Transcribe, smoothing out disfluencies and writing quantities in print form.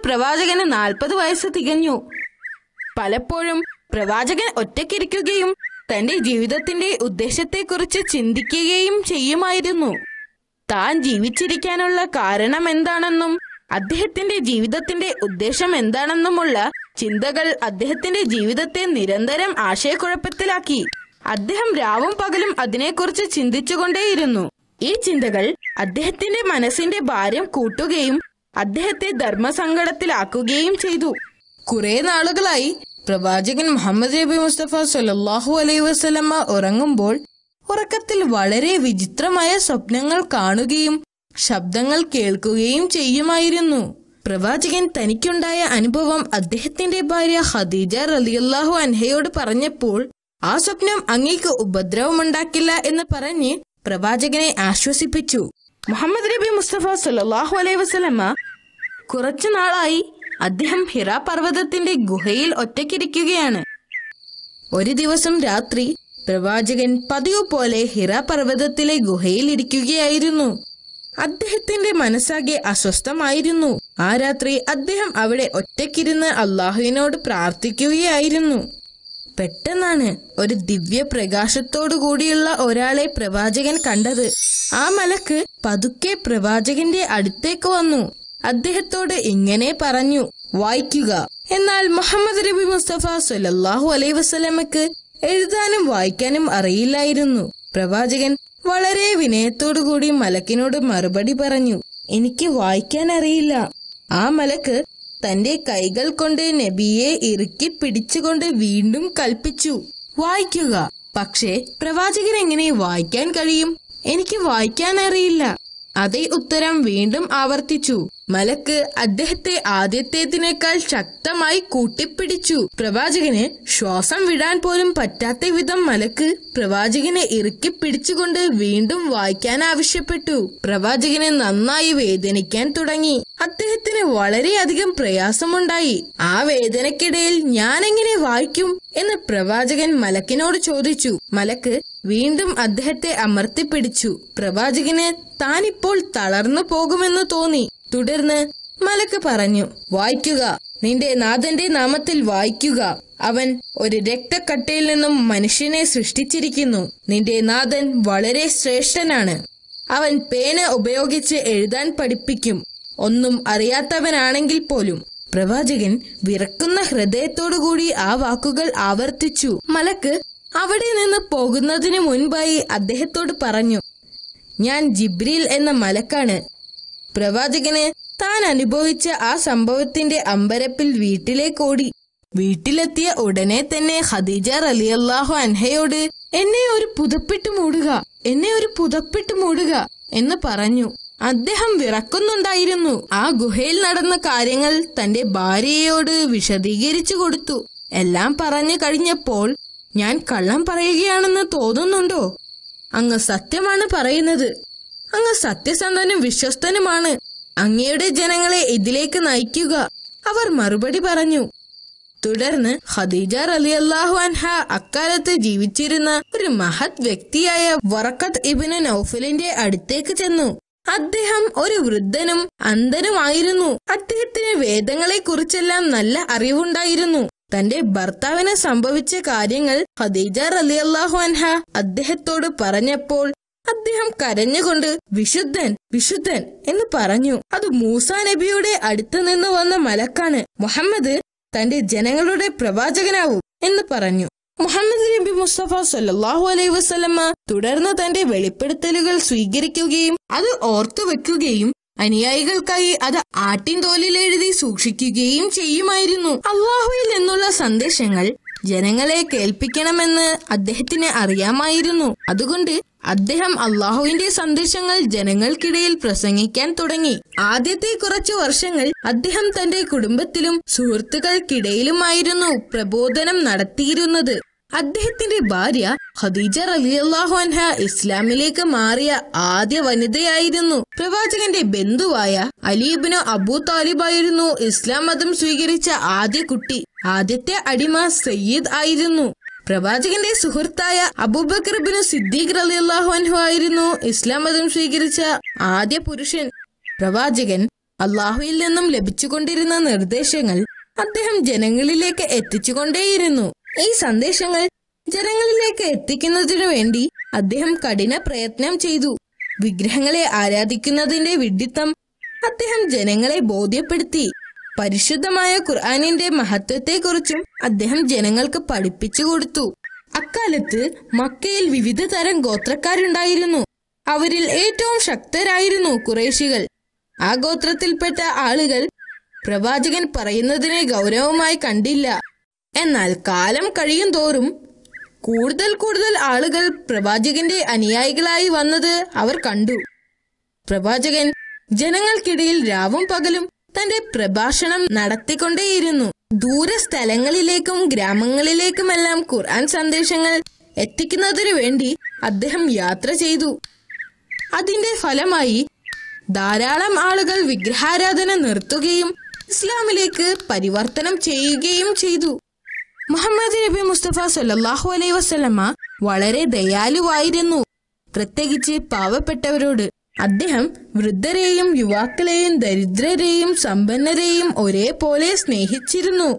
പ്രവാചകന് 40 വയസ്സ് തികഞ്ഞു. പലപ്പോഴും പ്രവാചകൻ ഒറ്റയ്ക്കിരിക്കുകയും തന്റെ ജീവിതത്തിന്റെ ഉദ്ദേശത്തെക്കുറിച്ച് ചിന്തിക്കുകയും ചെയ്യുമായിരുന്നു. താൻ ജീവിച്ചിരിക്കാനുള്ള കാരണം എന്താണെന്നും അദ്ദേഹത്തിന്റെ ജീവിതത്തിന്റെ ഉദ്ദേശം എന്താണെന്നുമുള്ള ചിന്തകൾ അദ്ദേഹത്തിന്റെ ജീവിതത്തെ നിരന്തരം ആശയക്കുഴപ്പത്തിലാക്കി. അദ്ദേഹം രാവും പകലും അതിനെക്കുറിച്ച് ചിന്തിച്ചുകൊണ്ടേയിരുന്നു. ഈ ചിന്തകൾ അദ്ദേഹത്തിന്റെ മനസ്സിന്റെ ഭാരം കൂട്ടുകയും അദ്ദേഹത്തെ ധർമ്മസങ്കടത്തിലാക്കുകയും ചെയ്തു. കുറെ നാളുകളായി പ്രവാചകൻ മുഹമ്മദ് നബി മുസ്തഫ സല്ലല്ലാഹു അലൈഹി വസല്ലമ ഉറങ്ങുമ്പോൾ ഉറക്കത്തിൽ വളരെ വിചിത്രമായ സ്വപ്നങ്ങൾ കാണുകയും ശബ്ദങ്ങൾ കേൾക്കുകയും ചെയ്യുമായിരുന്നു. പ്രവാചകൻ തനിക്കുണ്ടായ അനുഭവം അദ്ദേഹത്തിന്റെ ഭാര്യ ഖദീജ റളിയല്ലാഹു അൻഹയോട് പറഞ്ഞപ്പോൾ ആ സ്വപ്നം അങ്ങേക്ക് ഉപദ്രവമുണ്ടാക്കില്ല എന്ന് പറഞ്ഞ് പ്രവാചകനെ ആശ്വസിപ്പിച്ചു. മുഹമ്മദ് നബി മുസ്തഫ സല്ലല്ലാഹു അലൈഹി വസല്ലമ കുറച്ചു നാളായി അദ്ദേഹം ഹിറാ പർവ്വതത്തിന്റെ ഗുഹയിൽ ഒറ്റയ്ക്കിരിക്കുകയാണ്. ഒരു ദിവസം രാത്രി പ്രവാചകൻ പതിവ് പോലെ ഹിറാ പർവ്വതത്തിലെ ഗുഹയിൽ ഇരിക്കുകയായിരുന്നു. അദ്ദേഹത്തിന്റെ മനസ്സാകെ അസ്വസ്ഥമായിരുന്നു. ആ രാത്രി അദ്ദേഹം അവിടെ ഒറ്റയ്ക്കിരുന്ന് അള്ളാഹുവിനോട് പ്രാർത്ഥിക്കുകയായിരുന്നു. പെട്ടെന്നാണ് ഒരു ദിവ്യ പ്രകാശത്തോടു കൂടിയുള്ള ഒരാളെ പ്രവാചകൻ കണ്ടത്. ആ മലക്ക് പതുക്കെ പ്രവാചകന്റെ അടുത്തേക്ക് വന്നു. അദ്ദേഹത്തോട് ഇങ്ങനെ പറഞ്ഞു, വായിക്കുക. എന്നാൽ മുഹമ്മദ് നബി മുസ്തഫ സല്ലല്ലാഹു അലൈഹി വസല്ലമക്ക് എഴുതാനും വായിക്കാനും അറിയില്ലായിരുന്നു. പ്രവാചകൻ വളരെ വിനയത്തോടുകൂടി മലക്കിനോട് മറുപടി പറഞ്ഞു, എനിക്ക് വായിക്കാൻ അറിയില്ല. ആ മലക്ക് തന്റെ കൈകൾ കൊണ്ട് നബിയെ ഇറുക്കി പിടിച്ചുകൊണ്ട് വീണ്ടും കൽപ്പിച്ചു, വായിക്കുക. പക്ഷേ പ്രവാചകൻ എങ്ങനെ വായിക്കാൻ കഴിയും? എനിക്ക് വായിക്കാൻ അറിയില്ല. അതേ ഉത്തരം വീണ്ടും ആവർത്തിച്ചു. മലക്ക് അദ്ദേഹത്തെ ആദ്യത്തേതിനേക്കാൾ ശക്തമായി കൂട്ടിപ്പിടിച്ചു. പ്രവാചകന് ശ്വാസം വിടാൻ പോലും പറ്റാത്ത വിധം മലക്ക് പ്രവാചകനെ ഇറുക്കി പിടിച്ചുകൊണ്ട് വീണ്ടും വായിക്കാൻ ആവശ്യപ്പെട്ടു. പ്രവാചകന് നന്നായി വേദനിക്കാൻ തുടങ്ങി. അദ്ദേഹത്തിന് വളരെയധികം പ്രയാസമുണ്ടായി. ആ വേദനക്കിടയിൽ ഞാൻ എങ്ങനെ വായിക്കും എന്ന് പ്രവാചകൻ മലക്കിനോട് ചോദിച്ചു. മലക്ക് വീണ്ടും അദ്ദേഹത്തെ അമർത്തിപ്പിടിച്ചു. പ്രവാചകന് താനിപ്പോൾ തളർന്നു പോകുമെന്ന് തോന്നി. തുടർന്ന് മലക്ക് പറഞ്ഞു, വായിക്കുക. നിന്റെ നാഥന്റെ നാമത്തിൽ വായിക്കുക. അവൻ ഒരു രക്തക്കട്ടയിൽ നിന്നും മനുഷ്യനെ സൃഷ്ടിച്ചിരിക്കുന്നു. നിന്റെ നാഥൻ വളരെ ശ്രേഷ്ഠനാണ്. അവൻ പേന ഉപയോഗിച്ച് എഴുതാൻ പഠിപ്പിക്കും, ഒന്നും അറിയാത്തവനാണെങ്കിൽ പോലും. പ്രവാചകൻ വിറക്കുന്ന ഹൃദയത്തോടുകൂടി ആ വാക്കുകൾ ആവർത്തിച്ചു. മലക്ക് അവിടെ നിന്ന് പോകുന്നതിന് മുൻപായി അദ്ദേഹത്തോട് പറഞ്ഞു, ഞാൻ ജിബ്രീൽ എന്ന മലക്കാണ്. പ്രവാചകന് താൻ അനുഭവിച്ച ആ സംഭവത്തിന്റെ അമ്പരപ്പിൽ വീട്ടിലേക്കോടി. വീട്ടിലെത്തിയ ഉടനെ തന്നെ ഖദീജ റളിയല്ലാഹു അൻഹയോട് എന്നെ ഒരു പുതപ്പിട്ട് മൂടുക എന്ന് പറഞ്ഞു. അദ്ദേഹം വിറക്കുന്നുണ്ടായിരുന്നു. ആ ഗുഹയിൽ നടന്ന കാര്യങ്ങൾ തന്റെ ഭാര്യയോട് വിശദീകരിച്ചു കൊടുത്തു. എല്ലാം പറഞ്ഞു കഴിഞ്ഞപ്പോൾ, ഞാൻ കള്ളം പറയുകയാണെന്ന് തോന്നുന്നുണ്ടോ? അങ്ങ് സത്യമാണ് പറയുന്നത്. അങ്ങ് സത്യസന്ധനും വിശ്വസ്തനുമാണ്. അങ്ങയുടെ ജനങ്ങളെ ഇതിലേക്ക് നയിക്കുക. അവർ മറുപടി പറഞ്ഞു. തുടർന്ന് ഖദീജ റളിയല്ലാഹു അൻഹ അക്കാലത്ത് ജീവിച്ചിരുന്ന ഒരു മഹത് വ്യക്തിയായ വറഖത്ത് ഇബ്നു നൗഫലിന്റെ അടുത്തേക്ക് ചെന്നു. അദ്ദേഹം ഒരു വൃദ്ധനും അന്ധനുമായിരുന്നു. അദ്ദേഹത്തിന് വേദങ്ങളെ കുറിച്ചെല്ലാം നല്ല അറിവുണ്ടായിരുന്നു. തന്റെ ഭർത്താവിന് സംഭവിച്ച കാര്യങ്ങൾ ഖദീജ റളിയല്ലാഹു അൻഹ അദ്ദേഹത്തോട് പറഞ്ഞപ്പോൾ അദ്ദേഹം കരഞ്ഞുകൊണ്ട് വിശുദ്ധൻ എന്ന് പറഞ്ഞു. അത് മൂസാ നബിയുടെ അടുത്ത് നിന്ന് വന്ന മലക്കാണ്. മുഹമ്മദ് തന്റെ ജനങ്ങളുടെ പ്രവാചകനാവും എന്ന് പറഞ്ഞു. മുഹമ്മദ് നബി മുസ്തഫ സല്ലല്ലാഹു അലൈഹി വസല്ലമ തുടർന്ന് തന്റെ വെളിപ്പെടുത്തലുകൾ സ്വീകരിക്കുകയും അത് ഓർത്തുവെക്കുകയും അനുയായികൾക്കായി അത് ആട്ടിൻതോലിൽ എഴുതി സൂക്ഷിക്കുകയും ചെയ്യുമായിരുന്നു. അള്ളാഹുവിൽ നിന്നുള്ള സന്ദേശങ്ങൾ ജനങ്ങളെ കേൾപ്പിക്കണമെന്ന് അദ്ദേഹത്തിന് അറിയാമായിരുന്നു. അതുകൊണ്ട് അദ്ദേഹം അള്ളാഹുവിന്റെ സന്ദേശങ്ങൾ ജനങ്ങൾക്കിടയിൽ പ്രസംഗിക്കാൻ തുടങ്ങി. ആദ്യത്തെ കുറച്ചു വർഷങ്ങൾ അദ്ദേഹം തന്റെ കുടുംബത്തിലും സുഹൃത്തുക്കൾക്കിടയിലുമായിരുന്നു പ്രബോധനം നടത്തിയിരുന്നത്. അദ്ദേഹത്തിന്റെ ഭാര്യ ഖദീജ റളിയല്ലാഹു അൻഹ ഇസ്ലാമിലേക്ക് മാറിയ ആദ്യ വനിതയായിരുന്നു. പ്രവാചകന്റെ ബന്ധുവായ അലി ഇബ്നു അബൂ താലിബായിരുന്നു ഇസ്ലാം മതം സ്വീകരിച്ച ആദ്യ കുട്ടി. ആദ്യത്തെ അടിമ സയ്യിദ് ആയിരുന്നു. പ്രവാചകന്റെ സുഹൃത്തായ അബൂബക്കർ ഇബ്നു സിദ്ദീഖ് റളിയല്ലാഹു അൻഹു ആയിരുന്നു ഇസ്ലാം മതം സ്വീകരിച്ച ആദ്യ പുരുഷൻ. പ്രവാചകൻ അള്ളാഹുവിൽ നിന്നും ലഭിച്ചുകൊണ്ടിരുന്ന നിർദ്ദേശങ്ങൾ അദ്ദേഹം ജനങ്ങളിലേക്ക് എത്തിച്ചുകൊണ്ടേയിരുന്നു. ഈ സന്ദേശങ്ങൾ ജനങ്ങളിലേക്ക് എത്തിക്കുന്നതിനു വേണ്ടി അദ്ദേഹം കഠിന പ്രയത്നം ചെയ്തു. വിഗ്രഹങ്ങളെ ആരാധിക്കുന്നതിന്റെ വിഡ്ഢിത്തം അദ്ദേഹം ജനങ്ങളെ ബോധ്യപ്പെടുത്തി. പരിശുദ്ധമായ ഖുർആനിന്റെ മഹത്വത്തെക്കുറിച്ചും അദ്ദേഹം ജനങ്ങൾക്ക് പഠിപ്പിച്ചു കൊടുത്തു. അക്കാലത്ത് മക്കയിൽ വിവിധ തരം ഗോത്രക്കാരുണ്ടായിരുന്നു. അവരിൽ ഏറ്റവും ശക്തരായിരുന്നു ഖുറൈശികൾ. ആ ഗോത്രത്തിൽപ്പെട്ട ആളുകൾ പ്രവാചകൻ പറയുന്നതിനെ ഗൗരവമായി കണ്ടില്ല. എന്നാൽ കാലം കഴിയും തോറും കൂടുതൽ ആളുകൾ പ്രവാചകന്റെ അനുയായികളായി വന്നത് അവർ കണ്ടു. പ്രവാചകൻ ജനങ്ങൾക്കിടയിൽ രാവും പകലും തന്റെ പ്രഭാഷണം നടത്തിക്കൊണ്ടേയിരുന്നു. ദൂരസ്ഥലങ്ങളിലേക്കും ഗ്രാമങ്ങളിലേക്കുമെല്ലാം ഖുർആൻ സന്ദേശങ്ങൾ എത്തിക്കുന്നതിനു വേണ്ടി അദ്ദേഹം യാത്ര ചെയ്തു. അതിന്റെ ഫലമായി ധാരാളം ആളുകൾ വിഗ്രഹാരാധന നിർത്തുകയും ഇസ്ലാമിലേക്ക് പരിവർത്തനം ചെയ്യുകയും ചെയ്തു. മുഹമ്മദ് നബി മുസ്തഫ സല്ലല്ലാഹു അലൈഹി വസല്ലമ വളരെ ദയാലുവായിരുന്നു, പ്രത്യേകിച്ച് പാവപ്പെട്ടവരോട്. അദ്ദേഹം വൃദ്ധരെയും യുവാക്കളെയും ദരിദ്രരെയും സമ്പന്നരെയും ഒരേപോലെ സ്നേഹിച്ചിരുന്നു.